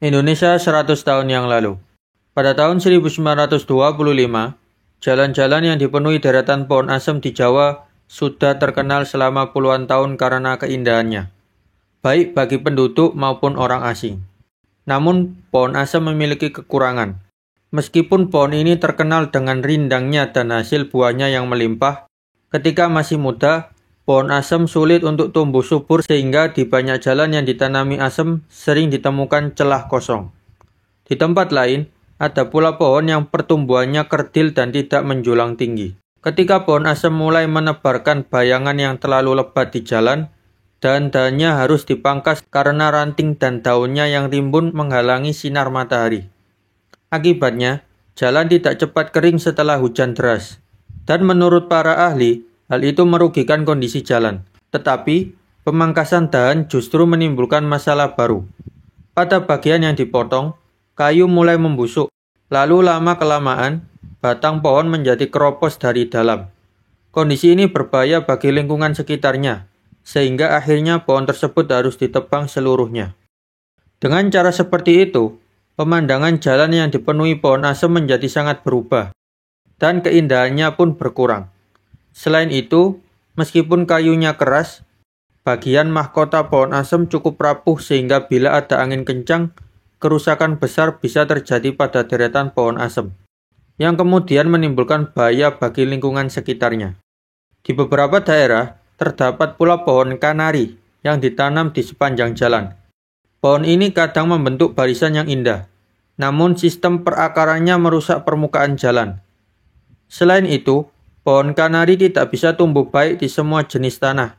Indonesia 100 tahun yang lalu. Pada tahun 1925, jalan-jalan yang dipenuhi deretan pohon asem di Jawa sudah terkenal selama puluhan tahun karena keindahannya, baik bagi penduduk maupun orang asing. Namun, pohon asem memiliki kekurangan. Meskipun pohon ini terkenal dengan rindangnya dan hasil buahnya yang melimpah, ketika masih muda, pohon asem sulit untuk tumbuh subur sehingga di banyak jalan yang ditanami asem sering ditemukan celah kosong. Di tempat lain, ada pula pohon yang pertumbuhannya kerdil dan tidak menjulang tinggi. Ketika pohon asem mulai menebarkan bayangan yang terlalu lebat di jalan, dahan-dahannya harus dipangkas karena ranting dan daunnya yang rimbun menghalangi sinar matahari. Akibatnya, jalan tidak cepat kering setelah hujan deras. Dan menurut para ahli, hal itu merugikan kondisi jalan. Tetapi, pemangkasan dahan justru menimbulkan masalah baru. Pada bagian yang dipotong, kayu mulai membusuk. Lalu lama-kelamaan, batang pohon menjadi keropos dari dalam. Kondisi ini berbahaya bagi lingkungan sekitarnya, sehingga akhirnya pohon tersebut harus ditebang seluruhnya. Dengan cara seperti itu, pemandangan jalan yang dipenuhi pohon asem menjadi sangat berubah, dan keindahannya pun berkurang. Selain itu, meskipun kayunya keras, bagian mahkota pohon asem cukup rapuh sehingga bila ada angin kencang, kerusakan besar bisa terjadi pada deretan pohon asem, yang kemudian menimbulkan bahaya bagi lingkungan sekitarnya. Di beberapa daerah, terdapat pula pohon kanari yang ditanam di sepanjang jalan. Pohon ini kadang membentuk barisan yang indah, namun sistem perakarannya merusak permukaan jalan. Selain itu, pohon kanari tidak bisa tumbuh baik di semua jenis tanah.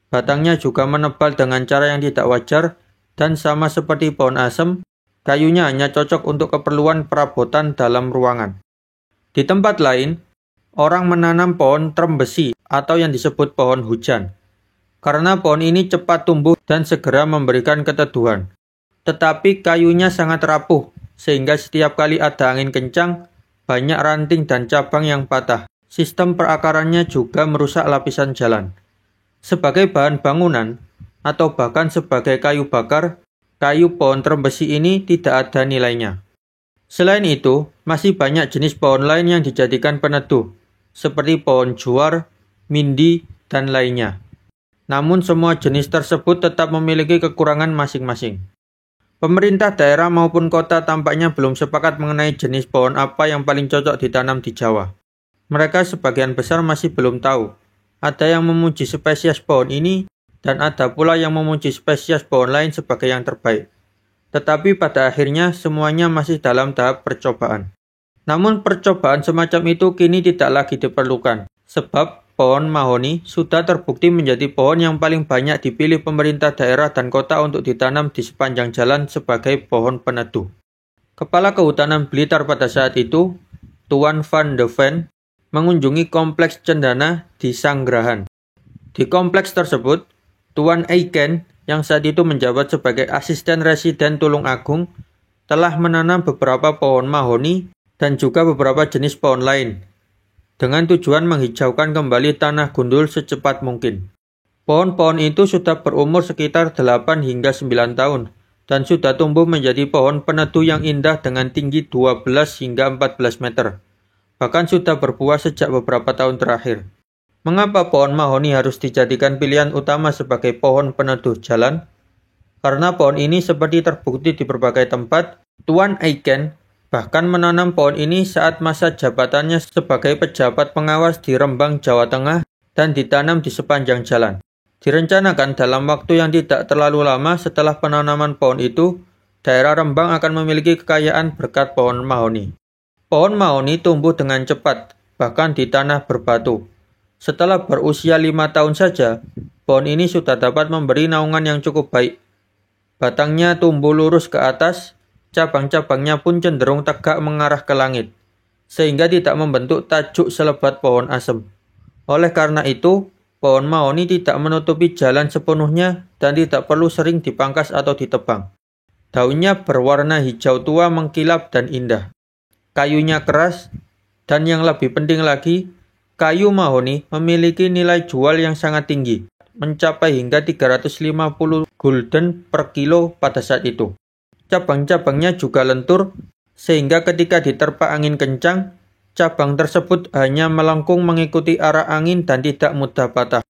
Batangnya juga menebal dengan cara yang tidak wajar, dan sama seperti pohon asem, kayunya hanya cocok untuk keperluan perabotan dalam ruangan. Di tempat lain, orang menanam pohon trembesi atau yang disebut pohon hujan, karena pohon ini cepat tumbuh dan segera memberikan keteduhan. Tetapi kayunya sangat rapuh, sehingga setiap kali ada angin kencang, banyak ranting dan cabang yang patah. Sistem perakarannya juga merusak lapisan jalan. Sebagai bahan bangunan, atau bahkan sebagai kayu bakar, kayu pohon trembesi ini tidak ada nilainya. Selain itu, masih banyak jenis pohon lain yang dijadikan peneduh, seperti pohon juar, mindi, dan lainnya. Namun semua jenis tersebut tetap memiliki kekurangan masing-masing. Pemerintah daerah maupun kota tampaknya belum sepakat mengenai jenis pohon apa yang paling cocok ditanam di Jawa. Mereka sebagian besar masih belum tahu. Ada yang memuji spesies pohon ini, dan ada pula yang memuji spesies pohon lain sebagai yang terbaik. Tetapi pada akhirnya semuanya masih dalam tahap percobaan. Namun percobaan semacam itu kini tidak lagi diperlukan, sebab pohon mahoni sudah terbukti menjadi pohon yang paling banyak dipilih pemerintah daerah dan kota untuk ditanam di sepanjang jalan sebagai pohon peneduh. Kepala Kehutanan Blitar pada saat itu, Tuan Van de Ven, mengunjungi kompleks cendana di Sanggrahan. Di kompleks tersebut, Tuan Eiken, yang saat itu menjabat sebagai asisten residen Tulung Agung, telah menanam beberapa pohon mahoni dan juga beberapa jenis pohon lain, dengan tujuan menghijaukan kembali tanah gundul secepat mungkin. Pohon-pohon itu sudah berumur sekitar 8 hingga 9 tahun, dan sudah tumbuh menjadi pohon peneduh yang indah dengan tinggi 12 hingga 14 meter. Bahkan sudah berbuah sejak beberapa tahun terakhir. Mengapa pohon mahoni harus dijadikan pilihan utama sebagai pohon peneduh jalan? Karena pohon ini seperti terbukti di berbagai tempat, Tuan Eiken bahkan menanam pohon ini saat masa jabatannya sebagai pejabat pengawas di Rembang, Jawa Tengah, dan ditanam di sepanjang jalan. Direncanakan dalam waktu yang tidak terlalu lama setelah penanaman pohon itu, daerah Rembang akan memiliki kekayaan berkat pohon mahoni. Pohon mahoni tumbuh dengan cepat, bahkan di tanah berbatu. Setelah berusia 5 tahun saja, pohon ini sudah dapat memberi naungan yang cukup baik. Batangnya tumbuh lurus ke atas, cabang-cabangnya pun cenderung tegak mengarah ke langit, sehingga tidak membentuk tajuk selebat pohon asem. Oleh karena itu, pohon mahoni tidak menutupi jalan sepenuhnya dan tidak perlu sering dipangkas atau ditebang. Daunnya berwarna hijau tua mengkilap dan indah. Kayunya keras, dan yang lebih penting lagi, kayu mahoni memiliki nilai jual yang sangat tinggi, mencapai hingga 350 gulden per kilo pada saat itu. Cabang-cabangnya juga lentur, sehingga ketika diterpa angin kencang, cabang tersebut hanya melengkung mengikuti arah angin dan tidak mudah patah.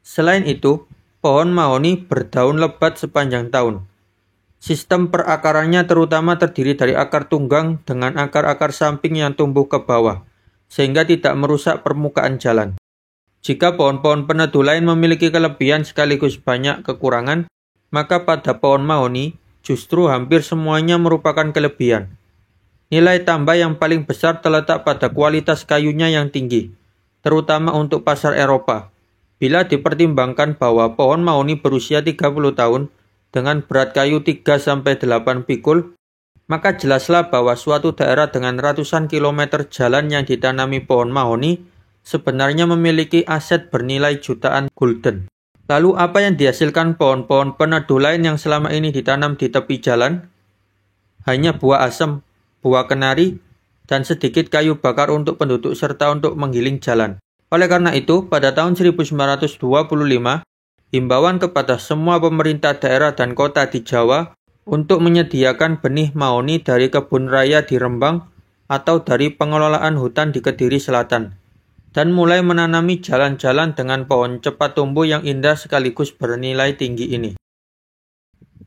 Selain itu, pohon mahoni berdaun lebat sepanjang tahun. Sistem perakarannya terutama terdiri dari akar tunggang dengan akar-akar samping yang tumbuh ke bawah, sehingga tidak merusak permukaan jalan. Jika pohon-pohon peneduh lain memiliki kelebihan sekaligus banyak kekurangan, maka pada pohon mahoni justru hampir semuanya merupakan kelebihan. Nilai tambah yang paling besar terletak pada kualitas kayunya yang tinggi, terutama untuk pasar Eropa. Bila dipertimbangkan bahwa pohon mahoni berusia 30 tahun dengan berat kayu 3-8 pikul, maka jelaslah bahwa suatu daerah dengan ratusan kilometer jalan yang ditanami pohon mahoni sebenarnya memiliki aset bernilai jutaan gulden. Lalu apa yang dihasilkan pohon-pohon peneduh lain yang selama ini ditanam di tepi jalan? Hanya buah asem, buah kenari, dan sedikit kayu bakar untuk penduduk serta untuk menggiling jalan. Oleh karena itu, pada tahun 1925, himbauan kepada semua pemerintah daerah dan kota di Jawa untuk menyediakan benih mahoni dari kebun raya di Rembang atau dari pengelolaan hutan di Kediri Selatan, dan mulai menanami jalan-jalan dengan pohon cepat tumbuh yang indah sekaligus bernilai tinggi ini.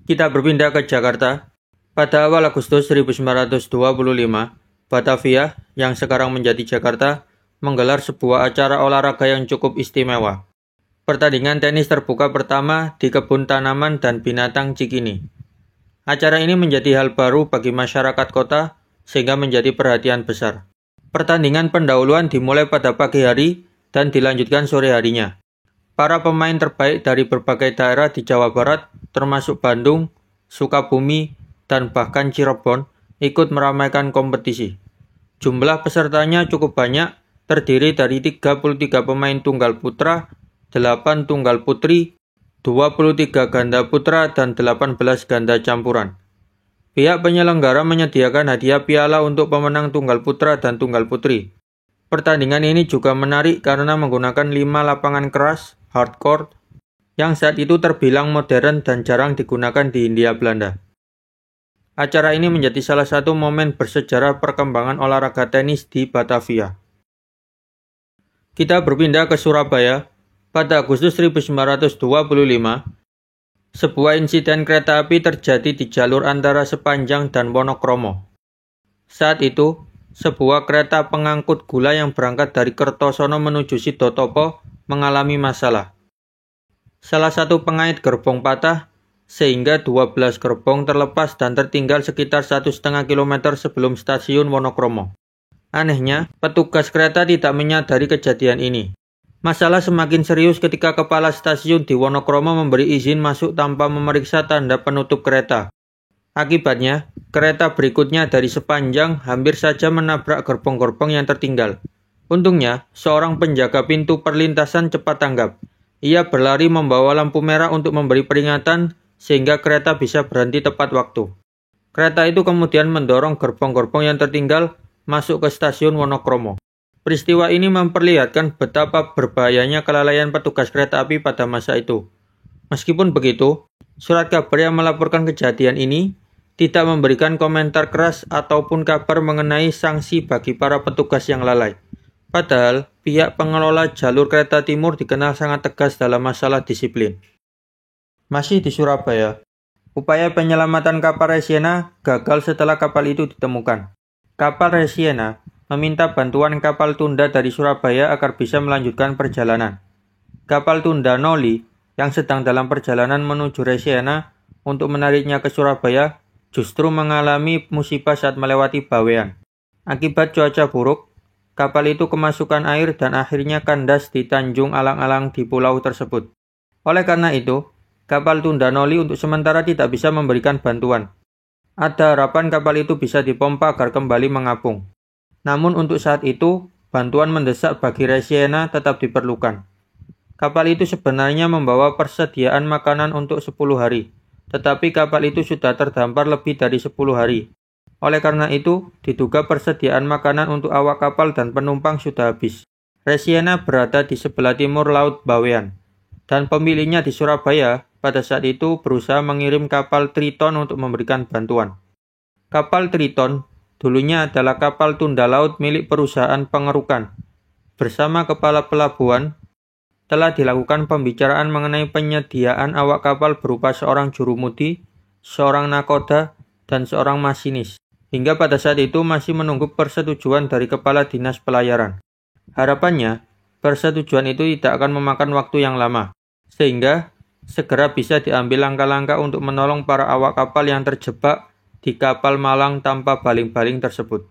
Kita berpindah ke Jakarta. Pada awal Agustus 1925, Batavia, yang sekarang menjadi Jakarta, menggelar sebuah acara olahraga yang cukup istimewa. Pertandingan tenis terbuka pertama di Kebun Tanaman dan Binatang Cikini. Acara ini menjadi hal baru bagi masyarakat kota, sehingga menjadi perhatian besar. Pertandingan pendahuluan dimulai pada pagi hari dan dilanjutkan sore harinya. Para pemain terbaik dari berbagai daerah di Jawa Barat, termasuk Bandung, Sukabumi, dan bahkan Cirebon, ikut meramaikan kompetisi. Jumlah pesertanya cukup banyak, terdiri dari 33 pemain tunggal putra, 8 tunggal putri, 23 ganda putra, dan 18 ganda campuran. Pihak penyelenggara menyediakan hadiah piala untuk pemenang tunggal putra dan tunggal putri. Pertandingan ini juga menarik karena menggunakan 5 lapangan keras, hardcourt, yang saat itu terbilang modern dan jarang digunakan di Hindia Belanda. Acara ini menjadi salah satu momen bersejarah perkembangan olahraga tenis di Batavia. Kita berpindah ke Surabaya. Pada Agustus 1925, sebuah insiden kereta api terjadi di jalur antara Sepanjang dan Wonokromo. Saat itu, sebuah kereta pengangkut gula yang berangkat dari Kertosono menuju Sidotopo mengalami masalah. Salah satu pengait gerbong patah, sehingga 12 gerbong terlepas dan tertinggal sekitar 1,5 km sebelum stasiun Wonokromo. Anehnya, petugas kereta tidak menyadari kejadian ini. Masalah semakin serius ketika kepala stasiun di Wonokromo memberi izin masuk tanpa memeriksa tanda penutup kereta. Akibatnya, kereta berikutnya dari Sepanjang hampir saja menabrak gerbong-gerbong yang tertinggal. Untungnya, seorang penjaga pintu perlintasan cepat tanggap. Ia berlari membawa lampu merah untuk memberi peringatan sehingga kereta bisa berhenti tepat waktu. Kereta itu kemudian mendorong gerbong-gerbong yang tertinggal masuk ke stasiun Wonokromo. Peristiwa ini memperlihatkan betapa berbahayanya kelalaian petugas kereta api pada masa itu. Meskipun begitu, surat kabar yang melaporkan kejadian ini tidak memberikan komentar keras ataupun kabar mengenai sanksi bagi para petugas yang lalai. Padahal, pihak pengelola jalur kereta timur dikenal sangat tegas dalam masalah disiplin. Masih di Surabaya, upaya penyelamatan kapal Resiena gagal setelah kapal itu ditemukan. Kapal Resiena meminta bantuan kapal tunda dari Surabaya agar bisa melanjutkan perjalanan. Kapal tunda Noli yang sedang dalam perjalanan menuju Resiena untuk menariknya ke Surabaya justru mengalami musibah saat melewati Bawean. Akibat cuaca buruk, kapal itu kemasukan air dan akhirnya kandas di Tanjung Alang-Alang di pulau tersebut. Oleh karena itu, kapal tunda Noli untuk sementara tidak bisa memberikan bantuan. Ada harapan kapal itu bisa dipompa agar kembali mengapung. Namun untuk saat itu, bantuan mendesak bagi Resiena tetap diperlukan. Kapal itu sebenarnya membawa persediaan makanan untuk 10 hari, tetapi kapal itu sudah terdampar lebih dari 10 hari. Oleh karena itu, diduga persediaan makanan untuk awak kapal dan penumpang sudah habis. Resiena berada di sebelah timur Laut Bawean, dan pemiliknya di Surabaya pada saat itu berusaha mengirim kapal Triton untuk memberikan bantuan. Kapal Triton dulunya adalah kapal tunda laut milik perusahaan pengerukan. Bersama kepala pelabuhan, telah dilakukan pembicaraan mengenai penyediaan awak kapal berupa seorang jurumudi, seorang nakoda, dan seorang masinis. Hingga pada saat itu masih menunggu persetujuan dari Kepala Dinas Pelayaran. Harapannya, persetujuan itu tidak akan memakan waktu yang lama, sehingga segera bisa diambil langkah-langkah untuk menolong para awak kapal yang terjebak di kapal malang tanpa baling-baling tersebut.